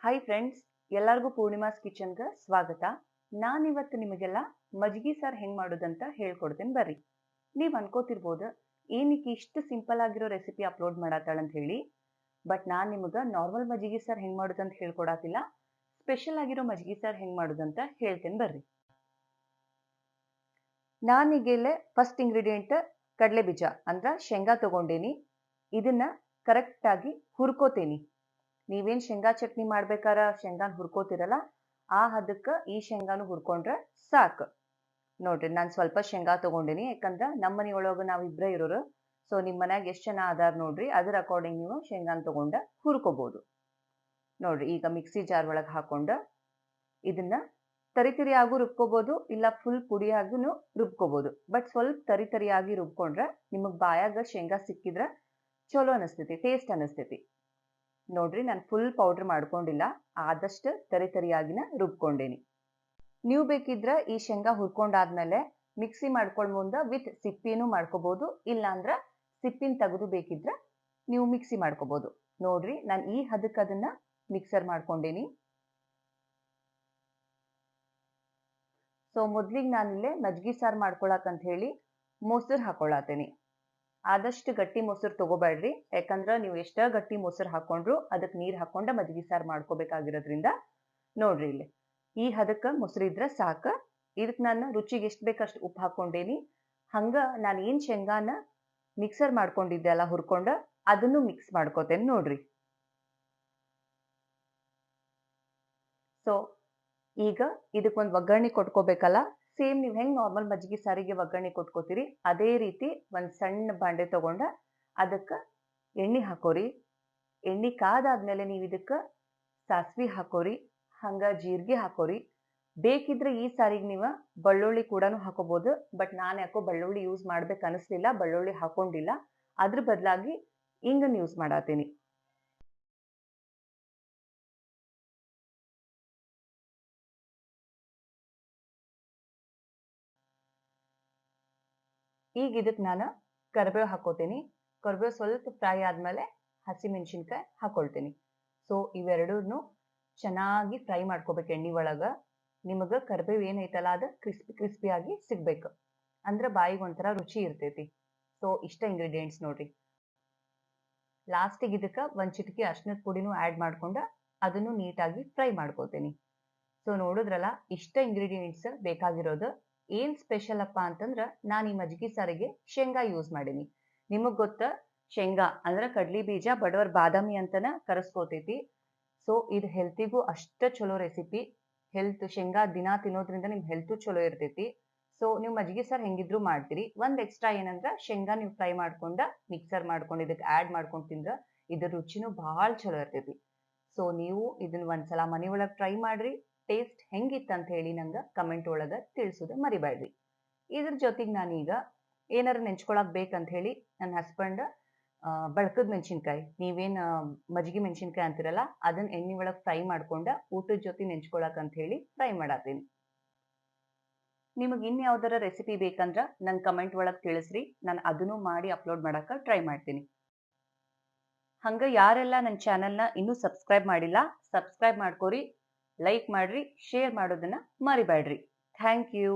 Hi friends, ಎಲ್ಲರಿಗೂ ಪೂರ್ಣಿಮಾಸ್ ಕಿಚನ್ಗೆ ಸ್ವಾಗತ. ನಾನಿವತ್ತು ನಿಮಗೆಲ್ಲ ಮಜ್ಗಿ ಸಾರು ಹೆಂಗೆ ಮಾಡೋದಂತ ಹೇಳ್ಕೊಡ್ತೇನೆ ಬರ್ರಿ. ನೀವು ಅನ್ಕೋತಿರ್ಬೋದು ಏನಕ್ಕೆ ಇಷ್ಟು ಸಿಂಪಲ್ ಆಗಿರೋ ರೆಸಿಪಿ ಅಪ್ಲೋಡ್ ಮಾಡತ್ತಾಳಂತ ಹೇಳಿ. ಬಟ್ ನಾನು ನಿಮಗೆ ನಾರ್ಮಲ್ ಮಜ್ಗಿ ಸಾರು ಹೆಂಗೆ ಮಾಡೋದಂತ ಹೇಳ್ಕೊಡತ್ತಿಲ್ಲ, ಸ್ಪೆಷಲ್ ಆಗಿರೋ ಮಜ್ಗಿ ಸಾರು ಹೆಂಗೆ ಮಾಡೋದಂತ ಹೇಳ್ತೇನೆ ಬರ್ರಿ. ನಾನೀಗೆಲ್ಲೇ ಫಸ್ಟ್ ಇಂಗ್ರೀಡಿಯೆಂಟ್ ಕಡಲೆ ಬೀಜ ಅಂದ್ರೆ ಶೇಂಗಾ ತಗೊಂಡೇನಿ. ಇದನ್ನ ಕರೆಕ್ಟಾಗಿ ಹುರ್ಕೋತೇನಿ. ನೀವೇನು ಶೇಂಗಾ ಚಟ್ನಿ ಮಾಡ್ಬೇಕಾರ ಶೇಂಗಾನ ಹುರ್ಕೋತಿರಲ್ಲ, ಆ ಹದಕ್ಕೆ ಈ ಶೇಂಗಾನು ಹುರ್ಕೊಂಡ್ರೆ ಸಾಕು. ನೋಡ್ರಿ, ನಾನು ಸ್ವಲ್ಪ ಶೇಂಗಾ ತಗೊಂಡಿನಿ, ಯಾಕಂದ್ರೆ ನಮ್ಮ ಮನೆಯೊಳಗೆ ನಾವು ಇಬ್ಬರೇ ಇರೋರು. ಸೊ ನಿಮ್ಮ ಮನ್ಯಾಗ ಎಷ್ಟು ಜನ ಅದಾರ ನೋಡ್ರಿ, ಅದ್ರ ಅಕಾರ್ಡಿಂಗ್ ನೀವು ಶೇಂಗಾನ ತಗೊಂಡ ಹುರ್ಕೋಬಹುದು. ನೋಡ್ರಿ, ಈಗ ಮಿಕ್ಸಿ ಜಾರ್ ಒಳಗೆ ಹಾಕೊಂಡು ಇದನ್ನ ತರಿತರಿಯಾಗೂ ರುಬ್ಕೋಬಹುದು, ಇಲ್ಲ ಫುಲ್ ಪುಡಿಯಾಗೂ ರುಬ್ಕೋಬಹುದು. ಬಟ್ ಸ್ವಲ್ಪ ತರಿತರಿಯಾಗಿ ರುಬ್ಕೊಂಡ್ರೆ ನಿಮಗೆ ಬಾಯಾಗ ಶೇಂಗಾ ಸಿಕ್ಕಿದ್ರೆ ಚಲೋ ಅನಿಸ್ತೈತಿ, ಟೇಸ್ಟ್ ಅನಿಸ್ತೈತಿ. ನೋಡ್ರಿ, ನಾನು ಫುಲ್ ಪೌಡರ್ ಮಾಡ್ಕೊಂಡಿಲ್ಲ, ಆದಷ್ಟು ತರಿತರಿಯಾಗಿನ ರುಬ್ಕೊಂಡೇನಿ. ನೀವು ಬೇಕಿದ್ರೆ ಈ ಶೇಂಗಾ ಹುರ್ಕೊಂಡಾದ್ಮೇಲೆ ಮಿಕ್ಸಿ ಮಾಡ್ಕೊಳ್ಳೋ ಮುಂದೆ ವಿತ್ ಸಿಪ್ಪಿನೂ ಮಾಡ್ಕೋಬಹುದು, ಇಲ್ಲಾಂದ್ರೆ ಸಿಪ್ಪಿನ ತೆಗೆದು ಬೇಕಿದ್ರೆ ನೀವು ಮಿಕ್ಸಿ ಮಾಡ್ಕೋಬಹುದು. ನೋಡ್ರಿ, ನಾನು ಈ ಹದಕ್ಕೆ ಅದನ್ನ ಮಿಕ್ಸರ್ ಮಾಡ್ಕೊಂಡೇನಿ. ಸೊ ಮೊದ್ಲಿಗೆ ನಾನಿಲ್ಲೇ ಮಜ್ಗಿ ಸಾರು ಮಾಡ್ಕೊಳಕಂತ ಹೇಳಿ ಮೊಸರು ಹಾಕೊಳತೇನಿ. ಆದಷ್ಟು ಗಟ್ಟಿ ಮೊಸರು ತಗೋಬೇಡ್ರಿ, ಯಾಕಂದ್ರೆ ನೀವು ಎಷ್ಟೇ ಗಟ್ಟಿ ಮೊಸರು ಹಾಕೊಂಡ್ರು ಅದಕ್ಕೆ ನೀರು ಹಾಕೊಂಡ ಮಜ್ಗಿ ಸಾರು ಮಾಡ್ಕೋಬೇಕಾಗಿರೋದ್ರಿಂದ. ನೋಡ್ರಿ, ಇಲ್ಲಿ ಈ ಹದಕ್ಕೆ ಮೊಸರು ಇದ್ರೆ ಸಾಕು. ಇದಕ್ಕೆ ನಾನು ರುಚಿಗೆ ಎಷ್ಟು ಬೇಕಷ್ಟು ಉಪ್ಪು ಹಾಕೊಂಡೇನಿ. ಹಂಗ ನಾನು ಏನು ಶೇಂಗಾನ ಮಿಕ್ಸರ್ ಮಾಡ್ಕೊಂಡಿದ್ದೆ ಅಲ್ಲ ಹುರ್ಕೊಂಡ, ಅದನ್ನು ಮಿಕ್ಸ್ ಮಾಡ್ಕೋತೇನೆ ನೋಡ್ರಿ. ಸೊ ಈಗ ಇದಕ್ಕೊಂದು ಒಗ್ಗರಣೆ ಕೊಟ್ಕೋಬೇಕಲ್ಲ, ಸೇಮ್ ನೀವು ಹೆಂಗೆ ನಾರ್ಮಲ್ ಮಜ್ಗಿ ಸಾರಿಗೆ ಒಗ್ಗರಣೆ ಕೊಟ್ಕೋತೀರಿ ಅದೇ ರೀತಿ ಒಂದು ಸಣ್ಣ ಬಾಂಡೆ ತಗೊಂಡ ಅದಕ್ಕೆ ಎಣ್ಣೆ ಹಾಕೋರಿ. ಎಣ್ಣೆ ಕಾದಾದ್ಮೇಲೆ ನೀವು ಇದಕ್ಕೆ ಸಾಸಿವೆ ಹಾಕೋರಿ, ಹಂಗ ಜೀರಿಗೆ ಹಾಕೋರಿ. ಬೇಕಿದ್ರೆ ಈ ಸಾರಿಗೆ ನೀವು ಬೆಳ್ಳುಳ್ಳಿ ಕೂಡ ಹಾಕೋಬಹುದು, ಬಟ್ ನಾನು ಯಾಕೋ ಬೆಳ್ಳುಳ್ಳಿ ಯೂಸ್ ಮಾಡ್ಬೇಕು ಅನಿಸ್ಲಿಲ್ಲ, ಬೆಳ್ಳುಳ್ಳಿ ಹಾಕೊಂಡಿಲ್ಲ. ಅದ್ರ ಬದಲಾಗಿ ಇಂಗನ್ನು ಯೂಸ್ ಮಾಡತ್ತೀನಿ. ಈಗ ಇದಕ್ಕೆ ನಾನು ಕರಿಬೇವು ಹಾಕೋತೀನಿ. ಕರಿಬೇವು ಸ್ವಲ್ಪ ಫ್ರೈ ಆದ್ಮೇಲೆ ಹಸಿಮೆಣಸಿನ್ಕಾಯಿ ಹಾಕೊಳ್ತೀನಿ. ಸೊ ಇವೆರಡೂ ಚೆನ್ನಾಗಿ ಫ್ರೈ ಮಾಡ್ಕೋಬೇಕು ಎಣ್ಣೆ ಒಳಗೆ. ನಿಮಗೆ ಕರಿಬೇವು ಏನೈತಲ್ಲ ಅದು ಕ್ರಿಸ್ಪಿಯಾಗಿ ಸಿಗ್ಬೇಕು, ಅಂದ್ರೆ ಬಾಯಿಗೆ ಒಂಥರ ರುಚಿ ಇರ್ತೈತಿ. ಸೊ ಇಷ್ಟ ಇಂಗ್ರೀಡಿಯೆಂಟ್ಸ್ ನೋಡ್ರಿ. ಲಾಸ್ಟಿಗೆ ಇದಕ್ಕೆ ಒಂದು ಚಿಟಿಕೆ ಅರಿಶಿನದ ಪುಡಿನೂ ಆ್ಯಡ್ ಮಾಡ್ಕೊಂಡು ಅದನ್ನು ನೀಟಾಗಿ ಫ್ರೈ ಮಾಡ್ಕೋತೀನಿ. ಸೊ ನೋಡಿದ್ರಲ್ಲ, ಇಷ್ಟ ಇಂಗ್ರೀಡಿಯೆಂಟ್ಸ್ ಬೇಕಾಗಿರೋದು. ಏನ್ ಸ್ಪೆಷಲ್ ಅಪ್ಪ ಅಂತಂದ್ರೆ ನಾನು ಈ ಮಜ್ಗಿ ಸಾರಿಗೆ ಶೇಂಗಾ ಯೂಸ್ ಮಾಡೀನಿ. ನಿಮಗ್ ಗೊತ್ತ, ಶೇಂಗಾ ಅಂದ್ರೆ ಕಡ್ಲಿ ಬೀಜ ಬಡವರ್ ಬಾದಾಮಿ ಅಂತನ ಕರೆಸ್ಕೋತೈತಿ. ಸೊ ಇದು ಹೆಲ್ತಿಗೂ ಅಷ್ಟ ಚಲೋ ರೆಸಿಪಿ. ಶೇಂಗಾ ದಿನ ತಿನ್ನೋದ್ರಿಂದ ನಿಮ್ ಹೆಲ್ತು ಚಲೋ ಇರ್ತೈತಿ. ಸೊ ನೀವು ಮಜ್ಗಿ ಸಾರು ಹೆಂಗಿದ್ರು ಮಾಡ್ತೀರಿ. ಒಂದ್ ಎಕ್ಸ್ಟ್ರಾ ಏನಂದ್ರ ಶೇಂಗಾ ನೀವು ಫ್ರೈ ಮಾಡ್ಕೊಂಡ ಮಿಕ್ಸರ್ ಮಾಡ್ಕೊಂಡು ಇದಕ್ಕೆ ಆ್ಯಡ್ ಮಾಡ್ಕೊಂಡು ತಿಂದ್ರ ಇದ್ರ ರುಚಿನೂ ಬಹಳ ಚಲೋ ಇರ್ತೈತಿ. ಸೊ ನೀವು ಇದನ್ನ ಒಂದ್ಸಲ ಮನೆ ಒಳಗೆ ಟ್ರೈ ಮಾಡ್ರಿ. ಟೇಸ್ಟ್ ಹೆಂಗಿತ್ತಂತ ಹೇಳಿ ನಂಗೆ ಕಮೆಂಟ್ ಒಳಗೆ ತಿಳಿಸೋದು ಮರಿಬೇಡ್ರಿ. ಇದ್ರ ಜೊತೆಗೆ ನಾನೀಗ ಏನಾರು ನೆಂಚ್ಕೊಳಕ್ ಬೇಕಂತ ಹೇಳಿ ನನ್ನ ಹಸ್ಬೆಂಡ್ ಬಳಕದ ಮೆಣಸಿನ್ಕಾಯಿ, ನೀವೇನು ಮಜ್ಗಿ ಮೆಣಸಿನ್ಕಾಯಿ ಅಂತಿರಲ್ಲ, ಅದನ್ನ ಎಣ್ಣೆ ಒಳಗೆ ಫ್ರೈ ಮಾಡ್ಕೊಂಡ ಊಟದ ಜೊತೆ ನೆಂಚ್ಕೊಳಕ್ ಅಂತ ಹೇಳಿ ಫ್ರೈ ಮಾಡತ್ತೀನಿ. ನಿಮಗೆ ಇನ್ಯಾವ್ದಾರ ರೆಸಿಪಿ ಬೇಕಂದ್ರ ನನ್ನ ಕಮೆಂಟ್ ಒಳಗೆ ತಿಳಿಸ್ರಿ, ನಾನು ಅದನ್ನು ಮಾಡಿ ಅಪ್ಲೋಡ್ ಮಾಡಕ್ಕೆ ಟ್ರೈ ಮಾಡ್ತೀನಿ. ಹಂಗ ಯಾರೆಲ್ಲ ನನ್ನ ಚಾನಲ್ನ ಇನ್ನೂ ಸಬ್ಸ್ಕ್ರೈಬ್ ಮಾಡಿಲ್ಲ, ಸಬ್ಸ್ಕ್ರೈಬ್ ಮಾಡ್ಕೋರಿ, ಲೈಕ್ ಮಾಡ್ರಿ, ಶೇರ್ ಮಾಡೋದನ್ನ ಮರಿಬೇಡ್ರಿ. Thank you.